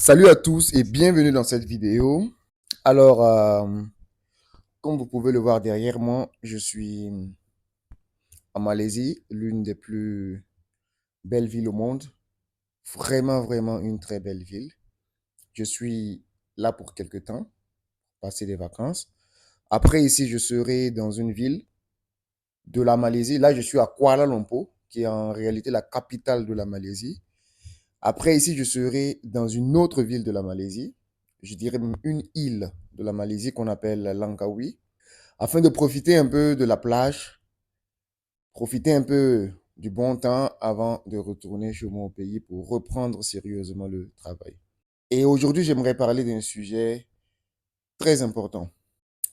Salut à tous et bienvenue dans cette vidéo. Alors, comme vous pouvez le voir derrière moi, je suis en Malaisie, l'une des plus belles villes au monde. Vraiment, vraiment une très belle ville. Je suis là pour quelque temps, passer des vacances. Après, ici, je serai dans une ville de la Malaisie. Là, je suis à Kuala Lumpur, qui est en réalité la capitale de la Malaisie. Après, ici, je serai dans une autre ville de la Malaisie. Je dirais même une île de la Malaisie qu'on appelle Langkawi, afin de profiter un peu de la plage, profiter un peu du bon temps avant de retourner chez moi au pays pour reprendre sérieusement le travail. Et aujourd'hui, j'aimerais parler d'un sujet très important,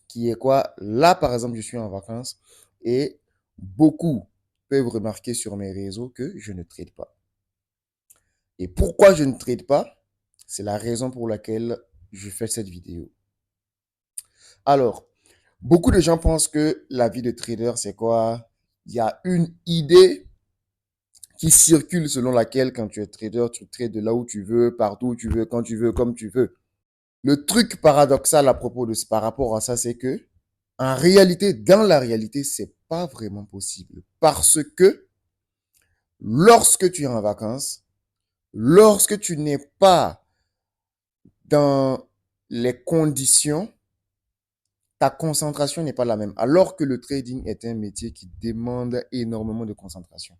qui est quoi? Là, par exemple, je suis en vacances et beaucoup peuvent remarquer sur mes réseaux que je ne trade pas. Et pourquoi je ne trade pas? C'est la raison pour laquelle je fais cette vidéo. Alors, beaucoup de gens pensent que la vie de trader, c'est quoi? Il y a une idée qui circule selon laquelle quand tu es trader, tu trades de là où tu veux, partout où tu veux, quand tu veux, comme tu veux. Le truc paradoxal à propos de par rapport à ça, c'est que en réalité, dans la réalité, c'est pas vraiment possible parce que lorsque tu es en vacances, lorsque tu n'es pas dans les conditions, ta concentration n'est pas la même. Alors que le trading est un métier qui demande énormément de concentration.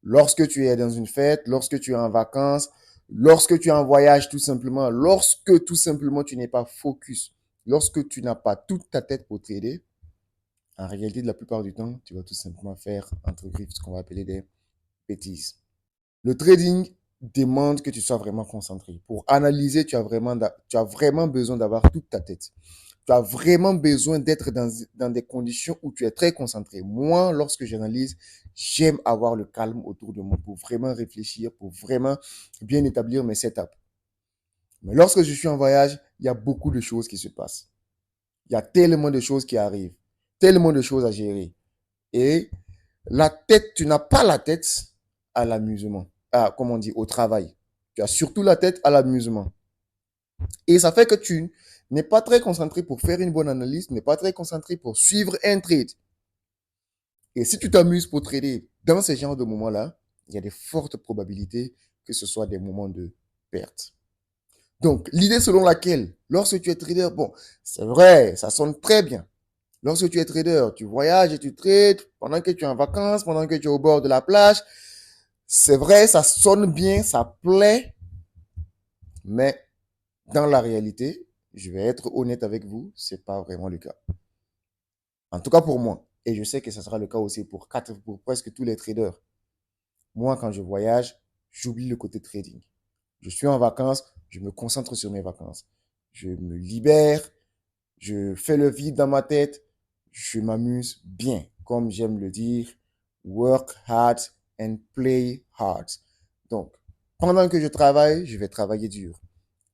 Lorsque tu es dans une fête, lorsque tu es en vacances, lorsque tu es en voyage tout simplement, lorsque tout simplement tu n'es pas focus, lorsque tu n'as pas toute ta tête pour trader, en réalité, de la plupart du temps, tu vas tout simplement faire, entre griffes, ce qu'on va appeler des bêtises. Le trading demande que tu sois vraiment concentré. Pour analyser, tu as vraiment besoin d'avoir toute ta tête. Tu as vraiment besoin d'être dans des conditions où tu es très concentré. Moi, lorsque j'analyse, j'aime avoir le calme autour de moi pour vraiment réfléchir, pour vraiment bien établir mes setups. Mais lorsque je suis en voyage, il y a beaucoup de choses qui se passent. Il y a tellement de choses qui arrivent, tellement de choses à gérer. Et la tête, tu n'as pas la tête à l'amusement, comme on dit, au travail. Tu as surtout la tête à l'amusement. Et ça fait que tu n'es pas très concentré pour faire une bonne analyse, tu n'es pas très concentré pour suivre un trade. Et si tu t'amuses pour trader dans ce genre de moments-là, il y a de fortes probabilités que ce soit des moments de perte. Donc, l'idée selon laquelle, lorsque tu es trader, bon, c'est vrai, ça sonne très bien. Lorsque tu es trader, tu voyages et tu trades pendant que tu es en vacances, pendant que tu es au bord de la plage. C'est vrai, ça sonne bien, ça plaît, mais dans la réalité, je vais être honnête avec vous, c'est pas vraiment le cas. En tout cas pour moi. Et je sais que ce sera le cas aussi pour presque tous les traders. Moi, quand je voyage, j'oublie le côté trading. Je suis en vacances, je me concentre sur mes vacances. Je me libère, je fais le vide dans ma tête, je m'amuse bien. Comme j'aime le dire, work hard and play hard. Donc, pendant que je travaille, je vais travailler dur.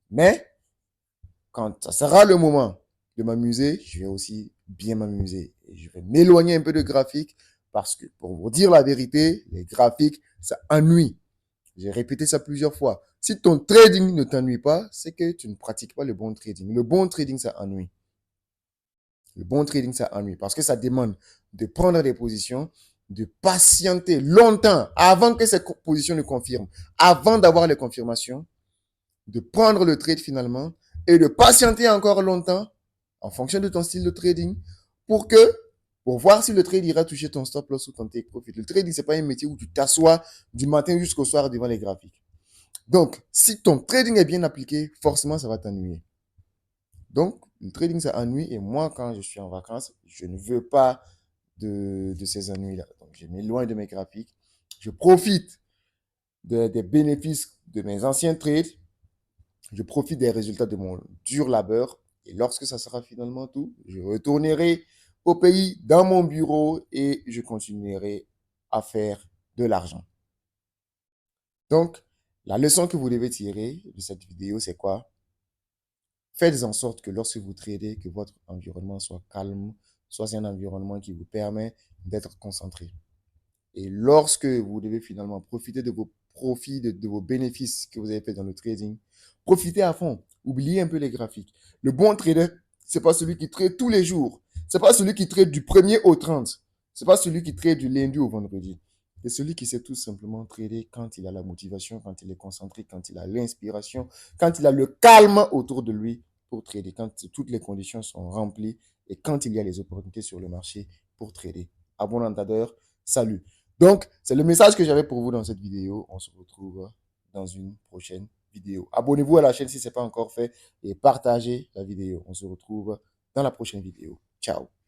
Mais quand ça sera le moment de m'amuser, je vais aussi bien m'amuser. Et je vais m'éloigner un peu de graphique parce que, pour vous dire la vérité, les graphiques, ça ennuie. J'ai répété ça plusieurs fois. Si ton trading ne t'ennuie pas, c'est que tu ne pratiques pas le bon trading. Le bon trading, ça ennuie. Le bon trading, ça ennuie parce que ça demande de prendre des positions, de patienter longtemps avant que ces positions ne confirment, avant d'avoir les confirmations, de prendre le trade finalement et de patienter encore longtemps en fonction de ton style de trading pour voir si le trade ira toucher ton stop loss ou ton take profit. Le trading, c'est pas un métier où tu t'assois du matin jusqu'au soir devant les graphiques. Donc, si ton trading est bien appliqué, forcément, ça va t'ennuyer. Donc, le trading, ça ennuie. Et moi, quand je suis en vacances, je ne veux pas de ces ennuis-là. Donc, je m'éloigne de mes graphiques. Je profite des bénéfices de mes anciens trades. Je profite des résultats de mon dur labeur. Et lorsque ça sera finalement tout, je retournerai au pays, dans mon bureau, et je continuerai à faire de l'argent. Donc, la leçon que vous devez tirer de cette vidéo, c'est quoi? Faites en sorte que lorsque vous tradez, que votre environnement soit calme, soit un environnement qui vous permet d'être concentré. Et lorsque vous devez finalement profiter de vos profits, de vos bénéfices que vous avez fait dans le trading, Profitez à fond. Oubliez un peu les graphiques. Le bon trader, c'est pas celui qui trade tous les jours. C'est pas celui qui trade du 1er au 30. C'est pas celui qui trade du lundi au vendredi. C'est celui qui sait tout simplement trader quand il a la motivation, quand il est concentré, quand il a l'inspiration, quand il a le calme autour de lui pour trader, quand toutes les conditions sont remplies et quand il y a les opportunités sur le marché pour trader. À bon entendeur, salut. Donc, c'est le message que j'avais pour vous dans cette vidéo. On se retrouve dans une prochaine vidéo. Abonnez-vous à la chaîne si ce n'est pas encore fait et partagez la vidéo. On se retrouve dans la prochaine vidéo. Ciao.